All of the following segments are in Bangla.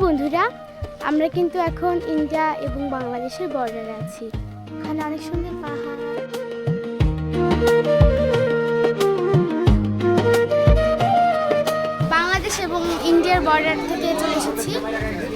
বন্ধুরা, আমরা কিন্তু এখন ইন্ডিয়া এবং বাংলাদেশের বর্ডারে আছি। এখানে অনেক সুন্দর পাহাড়। বাংলাদেশ এবং ইন্ডিয়ার বর্ডার থেকে চলে এসেছি।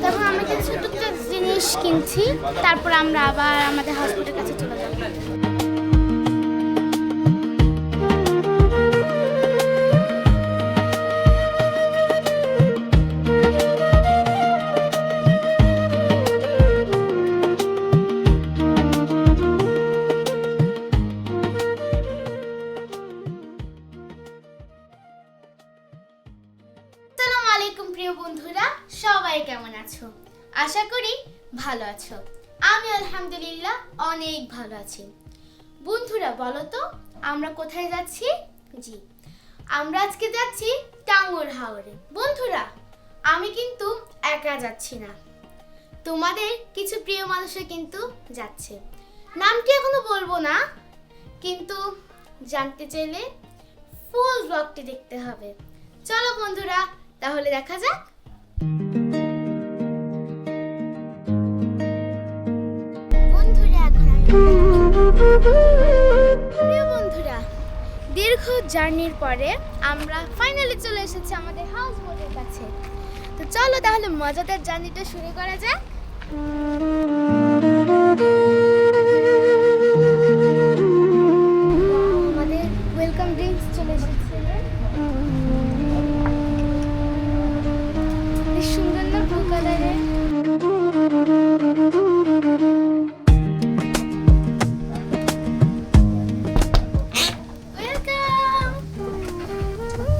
তখন আমরা কিছু টুকটাক জিনিস কিনছি, তারপর আমরা আবার আমাদের হাউসবোটের কাছে চলে যাব। প্রিয় বন্ধুরা, সবাই কেমন আছো? আশা করি ভালো আছো। আমি আলহামদুলিল্লাহ অনেক ভালো আছি। বন্ধুরা বলো তো, আমরা কোথায় যাচ্ছি? জি, আমরা আজকে যাচ্ছি টাঙ্গুর হাওরে। বন্ধুরা, আমি কিন্তু একা যাচ্ছি না, তোমাদের কিছু প্রিয় মানুষও কিন্তু যাচ্ছে। নামটি এখনো বলবো না, কিন্তু জানতে চাইলে ফুল ব্লগটি দেখতে হবে। চলো বন্ধুরা, তাহলে দেখা যাক। প্রিয় বন্ধুরা, দীর্ঘ জার্নির পরে আমরা ফাইনালি চলে এসেছি আমাদের হাউস বোটের কাছে। তো চলো তাহলে মজাদার জার্নিটা শুরু করা যাক। আমাদের ওয়েলকাম ড্রিঙ্কস চলে এসেছে। সুন্দর না ব্লু কালারের।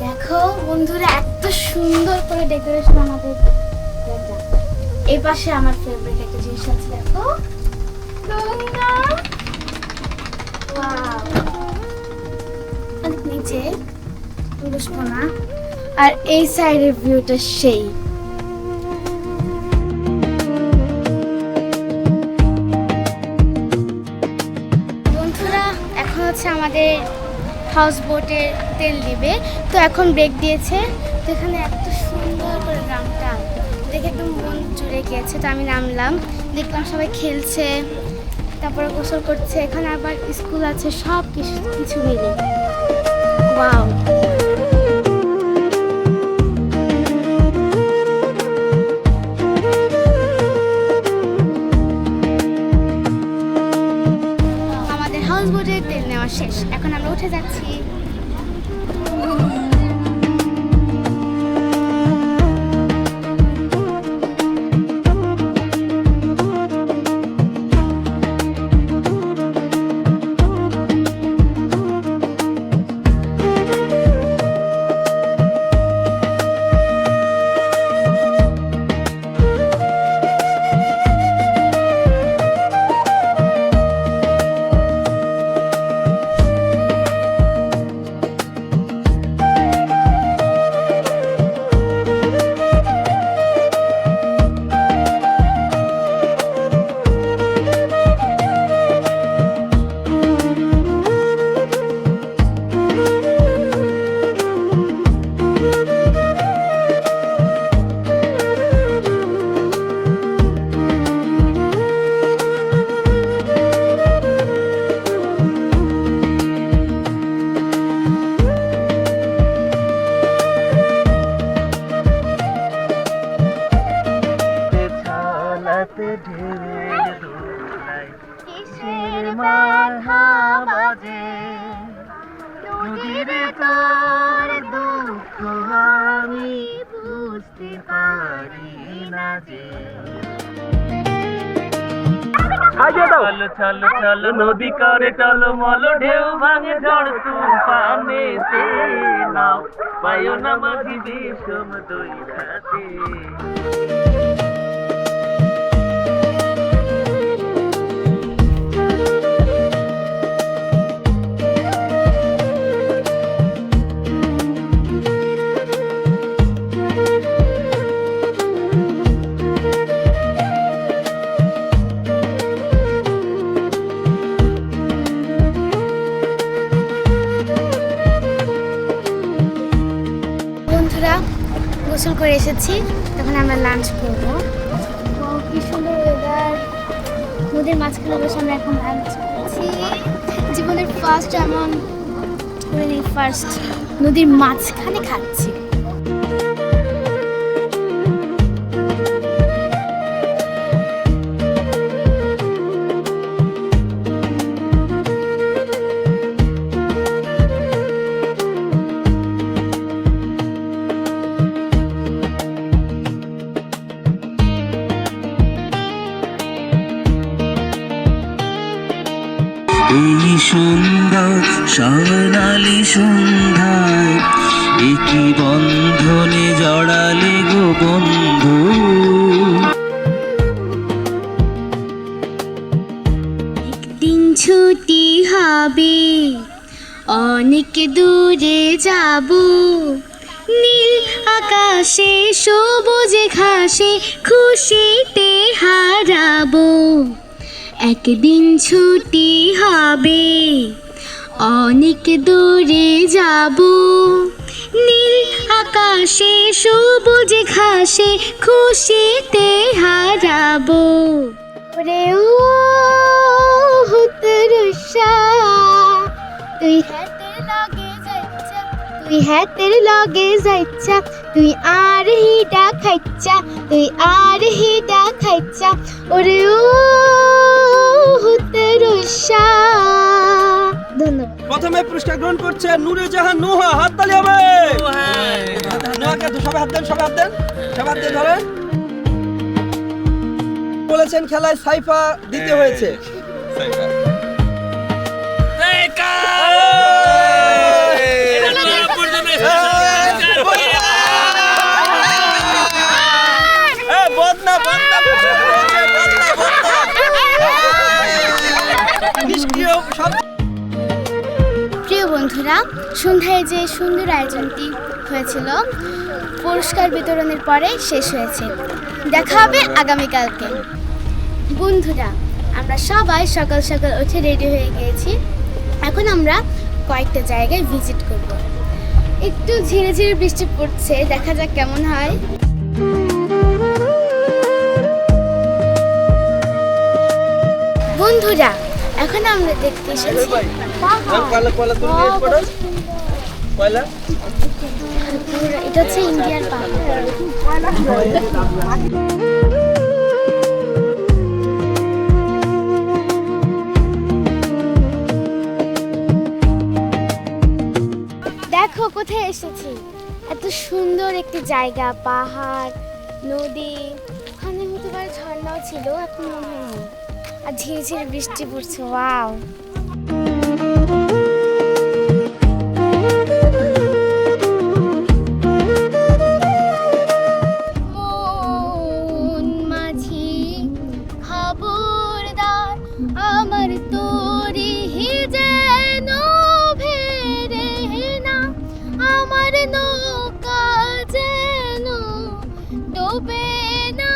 দেখো বন্ধুরা, এত সুন্দর করে ডেকোরেশন আমাদের। এই পাশে আমার ফেভারিট একটা জিনিস আছে, দেখো নিচে বসবো না, আর এই সাইডের ভিউটা সেই। আমাদের হাউস বোটে তেল দিবে, তো এখন ব্রেক দিয়েছে। তো এখানে এত সুন্দর করে গ্রামটা দেখে একদম মন জুড়ে গিয়েছে। তো আমি নামলাম, দেখলাম সবাই খেলছে, তারপরে গোসল করছে। এখানে আবার স্কুল আছে, সব কিছু মিলে ওয়াও। তেল নেওয়া শেষ, এখন আমরা উঠে যাচ্ছি। আমি বুঝতে পারি না যে। চলো চলো চলো নদী করে টলমল, ঢেউ ভাঙে ঝড় তুফানে, নাও পায়ো না মাঝি বিষম দৈরাতে। গোসল করে এসেছি, তখন আমরা লাঞ্চ করবো। কি সুন্দর ওয়েদার, নদীর মাঝখানে বসে আমরা এখন লাঞ্চ করছি। জীবনের ফার্স্ট এমন ফার্স্ট নদীর মাঝখানে খাচ্ছি। এই সুন্দর স্বর্ণালী সন্ধ্যায় একই বন্ধনে জড়ালে গো বন্ধু। একদিন ছুটি হবে, অনেক দূরে যাব, নীল আকাশে সবুজে ঘাসে খুশিতে হারাবো। একদিন ছুটি হবে, অনেক দূরে যাব, নীল আকাশে সবুজ ঘাসে খুশিতে হারাবো। রে ও হুতরুষা, তুই হাতের লগে যাইছা, তুই হাতের লগে যাইছা, তুই আর হিডা খাইছা, তুই আর হিডা খাইছা। ওরে ও হুতরুষা। ধন্যবাদ। প্রথমে পুরস্কার গ্রহণ করছে নূরে জাহান নুহা, হাততালি হবে। নুহাকে সবাই হাত দেন, সবাই হাত দেন, সবাই হাত দিয়ে ধরেন। বলেছেন খেলায় সাইফা দিতে হয়েছে। সাইফা প্রিয় বন্ধুরা, সন্ধ্যায় যে সুন্দর আয়োজনটি হয়েছিল পুরস্কার বিতরণের পরে শেষ হয়েছে। দেখা হবে আগামীকালকে। বন্ধুরা, আমরা সবাই সকাল সকাল উঠে রেডি হয়ে গিয়েছি। এখন আমরা কয়েকটা জায়গায় ভিজিট করব। একটু ঝিরে ঝিরে বৃষ্টি পড়ছে, দেখা যাক কেমন হয়। বন্ধুরা, এখন আমরা দেখতে এসেছি এটা হচ্ছে ইন্ডিয়ার পাহাড়। দেখো কোথায় এসেছি, এত সুন্দর একটি জায়গা, পাহাড়, নদী, ওখানে হতে পারে ঝর্ণাও ছিল, এখন মনে হয় নেই। আর ঝিরে ঝিরে বৃষ্টি পড়ছে। ওয়াও। মন মাঝি খবরদার, আমার তোরি যেন ভেরে না, আমার নৌকা যেন ডোবে না।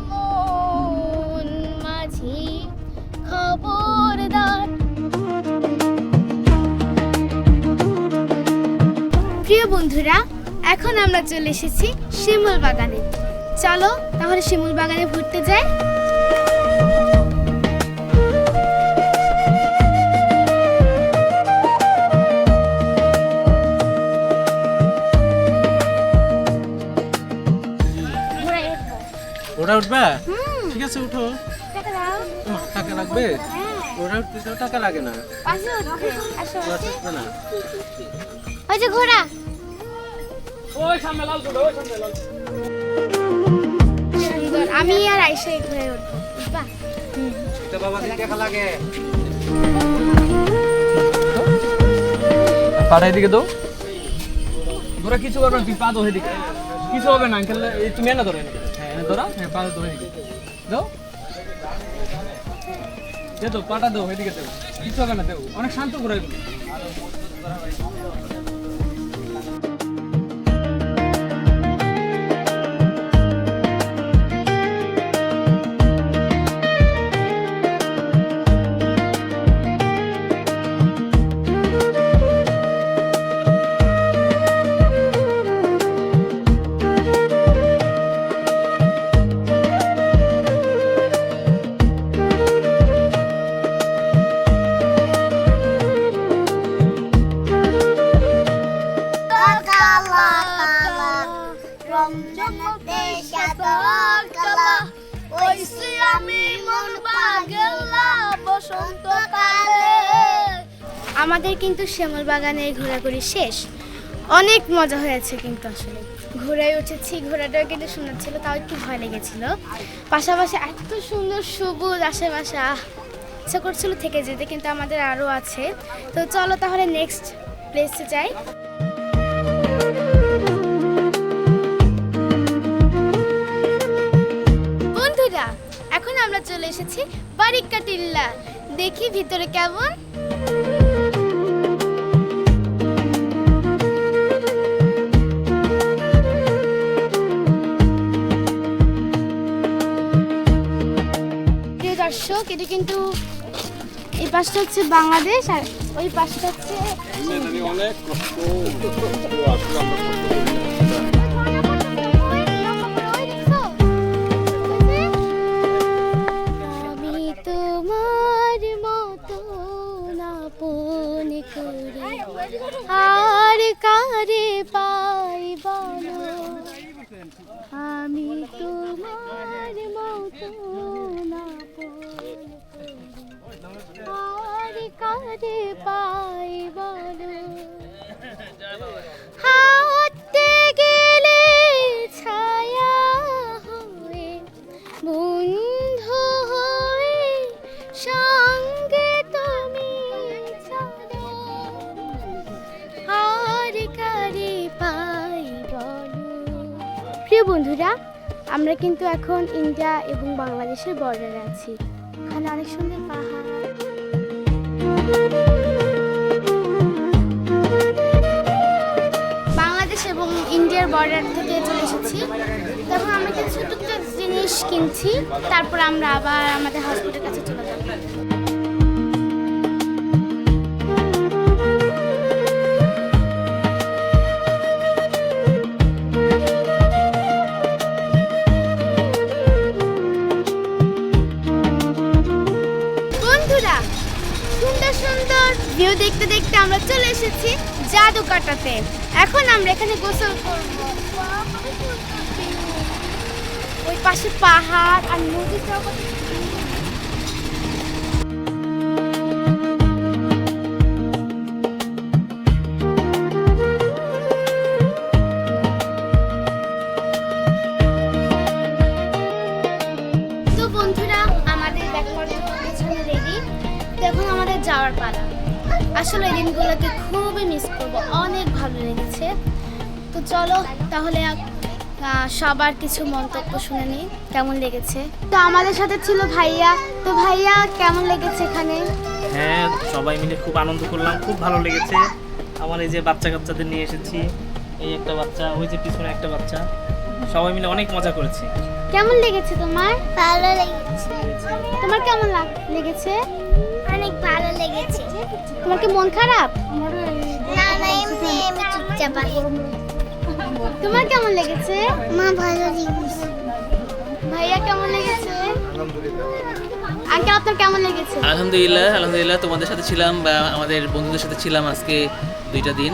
মন মাঝি খবরদার। প্রিয় বন্ধুরা, এখন আমরা চলে এসেছি শিমুল বাগানে। চলো তাহলে শিমুল বাগানে ঘুরতে যাই। ওটা উঠবে? ঠিক আছে, উঠো। টাকা লাগবে? ওটা উঠতে তো টাকা লাগে না। ওই যে ঘোড়া, ওই সামনে লাল ঘোড়া, ওই সামনে লাল। সুন্দর। আমি আর আয়শা ঘুরে উঠবো। বাহ, তো বাবা টাকা লাগে। পাড়ায় দিকে দাও। ঘোড়া কিছু করবে না, তুই পা দো এদিকে। কিছু হবে না আঙ্কেল, তুমি এনে ধরো। হ্যাঁ এনে ধরো, হ্যাঁ পা দো এদিকে দাও। দে তো, পাটা দাও এদিকে দাও। কিছু হবে না, দেও। অনেক শান্ত ঘোরাইবো। কালা কালা রমজানেতে সাদর কালা ওইসি আমি মন পাগলা বসন্তকালে। আমাদের কিন্তু শ্যামল বাগানে ঘোরাঘুরি শেষ। অনেক মজা হয়েছে কিন্তু আসলে ঘোড়ায় উঠেছি, ঘোড়াটাও কিন্তু সুন্দর ছিল, তাও একটু ভয় লেগেছিল। পাশাপাশি এত সুন্দর সবুজ আশেপাশে, ইচ্ছা করছিল থেকে যেতে, কিন্তু আমাদের আরও আছে। তো চলো তাহলে নেক্সট প্লেসে যাই। বন্ধুরা, এখন আমরা চলে এসেছি বারিক্কা টিল্লা। দেখি ভিতরে কেমন। প্রিয় দর্শক, এটা কিন্তু এই পাশটা হচ্ছে বাংলাদেশ আর ওই পাশটা হচ্ছে অনেক কষ্ট আমি তোমার মতো আপন করে আর কারে পাই বলো, আমি তোমার মতো আর কারে পাই বলো, হাঁটতে গেলে ছায়া হয়ে বন্ধু হয়ে সঙ্গে তুমি চলো, আর কারে পাই বলো। প্রিয় বন্ধুরা, আমরা কিন্তু এখন ইন্ডিয়া এবং বাংলাদেশের বর্ডারে আছি। এখানে অনেক সুন্দর পাহাড়। বাংলাদেশ এবং ইন্ডিয়ার বর্ডার থেকে চলে এসেছি। তখন আমরা কিছু টুকটাক জিনিস কিনছি, তারপর আমরা আবার আমাদের হসপিটালের কাছে চলে যাব। বন্ধুরা, সুন্দর সুন্দর ভিউ দেখতে দেখতে আমরা চলে এসেছি জাদুকাটাতে। এখন আমরা এখানে গোসল করব। ওই পাশে পাহাড় আর নদীটাও কত সুন্দর। তো বন্ধুরা, আমাদের ব্যাগপত্র পেছনে রেডি। তো এখন আমাদের যাওয়ার পালা। আসলে এই দিনগুলোকে খুবই মিস করব, অনেক ভালো লেগেছে। তো চলো তাহলে সবার কিছু মন্তব্য শুনে নিই, কেমন লেগেছে। তো আমাদের সাথে ছিল ভাইয়া। তো ভাইয়া, কেমন লেগেছে এখানে? হ্যাঁ, সবাই মিলে খুব আনন্দ করলাম, খুব ভালো লেগেছে। আমার এই যে বাচ্চা কাচ্চাদের নিয়ে এসেছি, এই একটা বাচ্চা, ওই যে পিছনে একটা বাচ্চা, সবাই মিলে অনেক মজা করেছি। কেমন লেগেছে তোমার? ভালো লেগেছে। তোমার কেমন লেগেছে? অনেক ভালো লেগেছে। তোমার কি মন খারাপ? না না, এমনি আমি চুপচাপ আছি। তোমার কেমন লেগেছে? মা ভালো লেগেছে। ভাইয়া কেমন লেগেছে? আঙ্কেল, আপনার কেমন লেগেছে? আলহামদুলিল্লাহ, আলহামদুলিল্লাহ, তোমাদের সাথে ছিলাম বা আমাদের বন্ধুদের সাথে ছিলাম আজকে 2টা দিন।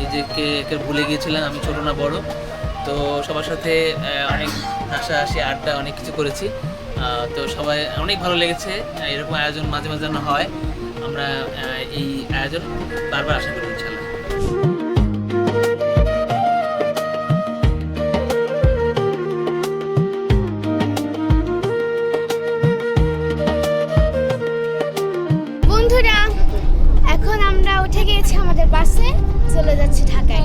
নিজেকে ভুলে গিয়েছিলাম, আমি ছোট না বড়। তো সবার সাথে অনেক হাসাহাসি, আড্ডা, অনেক কিছু করেছি। তো সবাই অনেক ভালো লেগেছে। এরকম আয়োজন মাঝে মাঝে যেন হয়, আমরা এই আয়োজন বারবার আশা করি ইনশাআল্লাহ। বন্ধুরা, এখন আমরা উঠে গিয়েছি আমাদের বাসে, চলে যাচ্ছি ঢাকায়।